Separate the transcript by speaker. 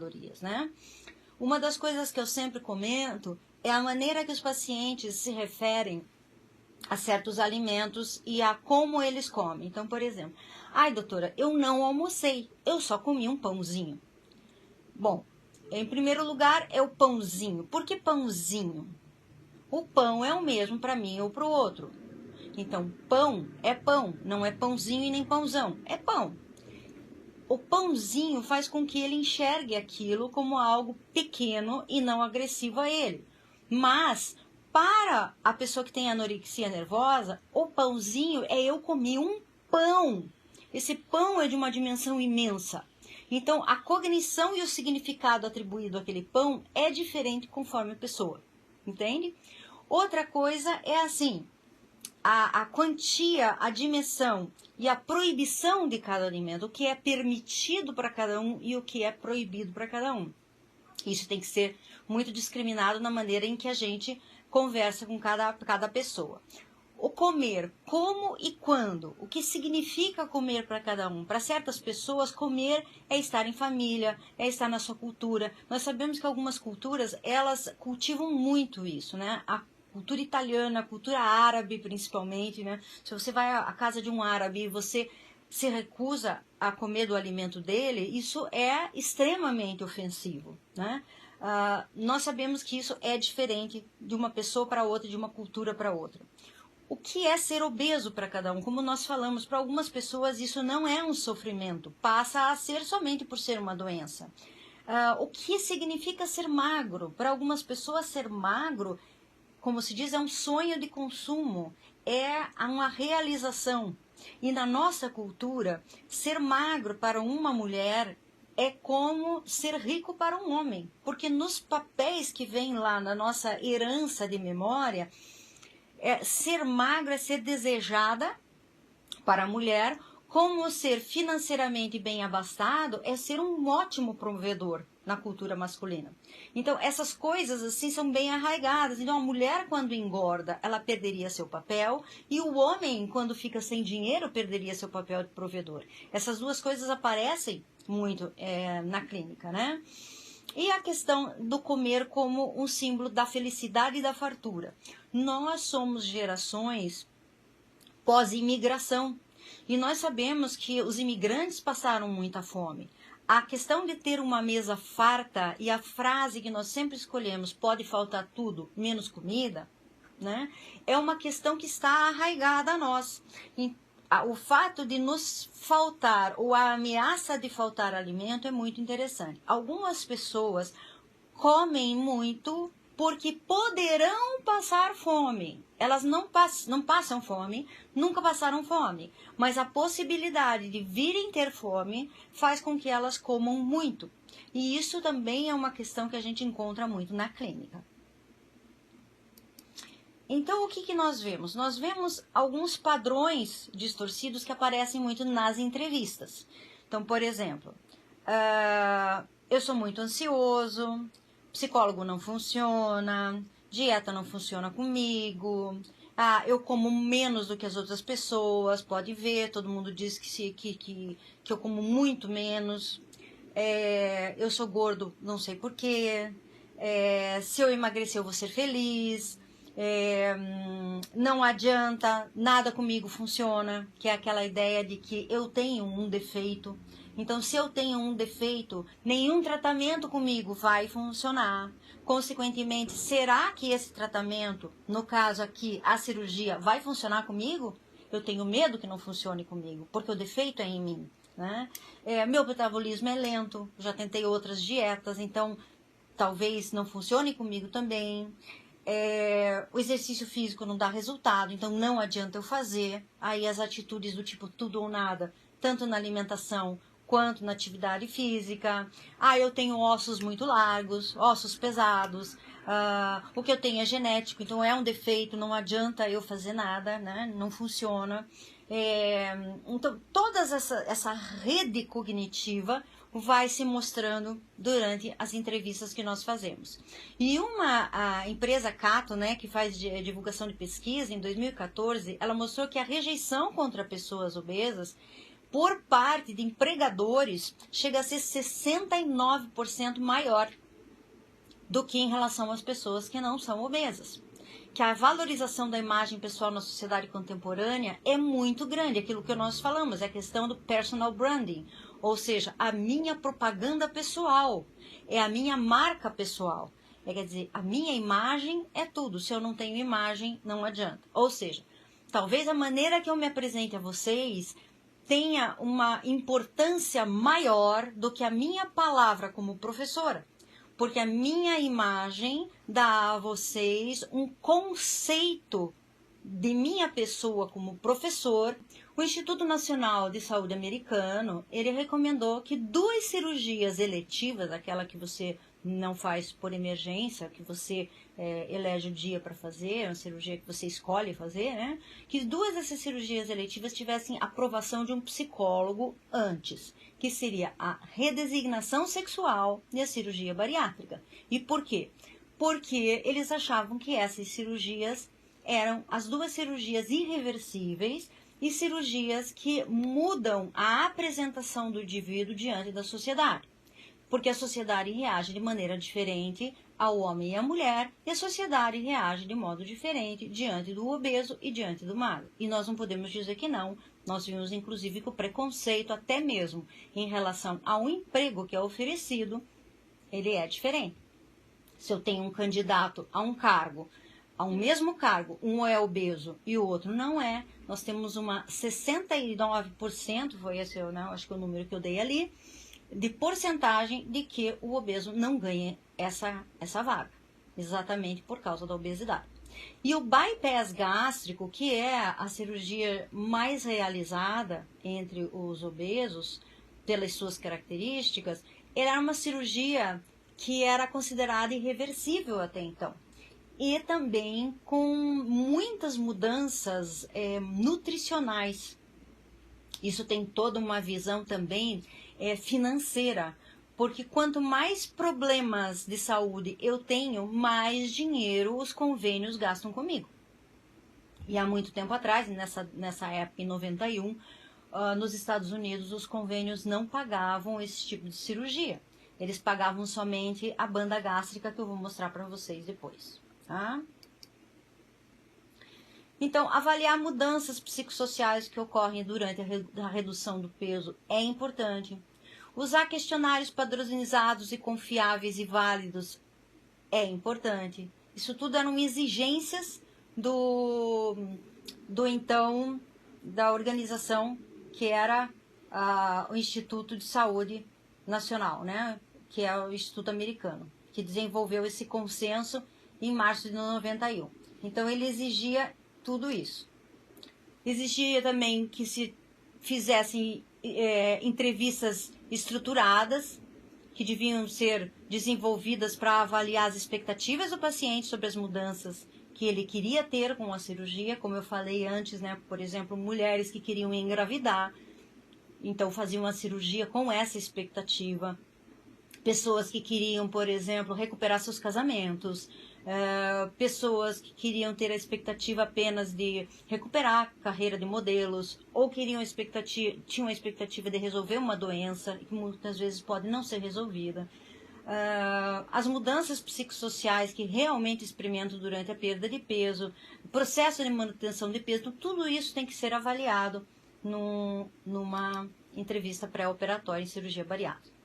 Speaker 1: calorias, né? Uma das coisas que eu sempre comento é a maneira que os pacientes se referem a certos alimentos e a como eles comem. Então, por exemplo, ai doutora, eu não almocei, eu só comi um pãozinho. Bom, em primeiro lugar é o pãozinho. Por que pãozinho? O pão é o mesmo para mim ou para o outro. Então, pão, não é pãozinho e nem pãozão, é pão. O pãozinho faz com que ele enxergue aquilo como algo pequeno e não agressivo a ele. Mas, para a pessoa que tem anorexia nervosa, o pãozinho é eu comi um pão. Esse pão é de uma dimensão imensa. Então, a cognição e o significado atribuído àquele pão é diferente conforme a pessoa. Entende? Outra coisa é assim, a quantia, a dimensão e a proibição de cada alimento, o que é permitido para cada um e o que é proibido para cada um. Isso tem que ser muito discriminado na maneira em que a gente conversa com cada pessoa. O comer, como e quando, o que significa comer para cada um. Para certas pessoas, comer é estar em família, é estar na sua cultura. Nós sabemos que algumas culturas, elas cultivam muito isso, né? A cultura italiana, a cultura árabe principalmente, né? Se você vai à casa de um árabe e você se recusa a comer do alimento dele, isso é extremamente ofensivo, né? Nós sabemos que isso é diferente de uma pessoa para outra, de uma cultura para outra. O que é ser obeso para cada um? Como nós falamos, para algumas pessoas isso não é um sofrimento, passa a ser somente por ser uma doença. O que significa ser magro? Para algumas pessoas ser magro, como se diz, é um sonho de consumo, é uma realização. E na nossa cultura, ser magro para uma mulher é como ser rico para um homem. Porque nos papéis que vêm lá na nossa herança de memória, ser magra é ser desejada para a mulher, como ser financeiramente bem abastado é ser um ótimo provedor na cultura masculina. Então, essas coisas assim são bem arraigadas. Então, a mulher, quando engorda, ela perderia seu papel, e o homem, quando fica sem dinheiro, perderia seu papel de provedor. Essas duas coisas aparecem muito na clínica, né? E a questão do comer como um símbolo da felicidade e da fartura. Nós somos gerações pós-imigração, e nós sabemos que os imigrantes passaram muita fome. A questão de ter uma mesa farta e a frase que nós sempre escolhemos, pode faltar tudo, menos comida, né? É uma questão que está arraigada a nós. E o fato de nos faltar, ou a ameaça de faltar alimento é muito interessante. Algumas pessoas comem muito porque poderão passar fome. Elas não passam fome, nunca passaram fome, mas a possibilidade de virem ter fome faz com que elas comam muito. E isso também é uma questão que a gente encontra muito na clínica. Então, o que nós vemos? Nós vemos alguns padrões distorcidos que aparecem muito nas entrevistas. Então, por exemplo, eu sou muito ansioso, psicólogo não funciona, dieta não funciona comigo, eu como menos do que as outras pessoas, pode ver, todo mundo diz que eu como muito menos, eu sou gordo, não sei porquê, se eu emagrecer eu vou ser feliz, não adianta, nada comigo funciona, que é aquela ideia de que eu tenho um defeito. Então, se eu tenho um defeito, nenhum tratamento comigo vai funcionar. Consequentemente, será que esse tratamento, no caso aqui, a cirurgia, vai funcionar comigo? Eu tenho medo que não funcione comigo, porque o defeito é em mim, né? Meu metabolismo é lento, já tentei outras dietas, então talvez não funcione comigo também. O exercício físico não dá resultado, então não adianta eu fazer. Aí as atitudes do tipo tudo ou nada, tanto na alimentação quanto na atividade física. Eu tenho ossos muito largos, ossos pesados, o que eu tenho é genético, então é um defeito, não adianta eu fazer nada, né? Não funciona. Então, toda essa rede cognitiva vai se mostrando durante as entrevistas que nós fazemos. E a empresa Cato, né, que faz divulgação de pesquisa, em 2014, ela mostrou que a rejeição contra pessoas obesas por parte de empregadores, chega a ser 69% maior do que em relação às pessoas que não são obesas. Que a valorização da imagem pessoal na sociedade contemporânea é muito grande. Aquilo que nós falamos, é a questão do personal branding, ou seja, a minha propaganda pessoal, é a minha marca pessoal. Quer dizer, a minha imagem é tudo. Se eu não tenho imagem, não adianta. Ou seja, talvez a maneira que eu me apresente a vocês tenha uma importância maior do que a minha palavra como professora. Porque a minha imagem dá a vocês um conceito de minha pessoa como professor. O Instituto Nacional de Saúde americano, ele recomendou que 2 cirurgias eletivas, aquela que você não faz por emergência, que você elege o dia para fazer, uma cirurgia que você escolhe fazer, né? Que 2 dessas cirurgias eletivas tivessem aprovação de um psicólogo antes, que seria a redesignação sexual e a cirurgia bariátrica. E por quê? Porque eles achavam que essas cirurgias eram as 2 cirurgias irreversíveis e cirurgias que mudam a apresentação do indivíduo diante da sociedade. Porque a sociedade reage de maneira diferente ao homem e à mulher, e a sociedade reage de modo diferente diante do obeso e diante do magro. E nós não podemos dizer que não. Nós vimos, inclusive, que o preconceito, até mesmo em relação ao emprego que é oferecido, ele é diferente. Se eu tenho um candidato a um cargo, a um mesmo cargo, um é obeso e o outro não é, nós temos uma 69%, foi esse, não, acho que é o número que eu dei ali, de porcentagem de que o obeso não ganha essa vaga, exatamente por causa da obesidade. E o bypass gástrico, que é a cirurgia mais realizada entre os obesos, pelas suas características, era uma cirurgia que era considerada irreversível até então. E também com muitas mudanças nutricionais. Isso tem toda uma visão também financeira, porque quanto mais problemas de saúde eu tenho, mais dinheiro os convênios gastam comigo. E há muito tempo atrás, nessa época, em 91, nos Estados Unidos, os convênios não pagavam esse tipo de cirurgia. Eles pagavam somente a banda gástrica, que eu vou mostrar para vocês depois. Tá? Então, avaliar mudanças psicossociais que ocorrem durante a redução do peso é importante. Usar questionários padronizados e confiáveis e válidos é importante. Isso tudo eram exigências da organização que era o Instituto de Saúde Nacional, né? Que é o Instituto Americano, que desenvolveu esse consenso em março de 91. Então, ele exigia tudo isso. Exigia também que se fizessem entrevistas estruturadas, que deviam ser desenvolvidas para avaliar as expectativas do paciente sobre as mudanças que ele queria ter com a cirurgia, como eu falei antes, né? Por exemplo, mulheres que queriam engravidar, então faziam uma cirurgia com essa expectativa. Pessoas que queriam, por exemplo, recuperar seus casamentos, pessoas que queriam ter a expectativa apenas de recuperar a carreira de modelos, ou tinham a expectativa de resolver uma doença, que muitas vezes pode não ser resolvida. As mudanças psicossociais que realmente experimentam durante a perda de peso, o processo de manutenção de peso, tudo isso tem que ser avaliado numa entrevista pré-operatória em cirurgia bariátrica.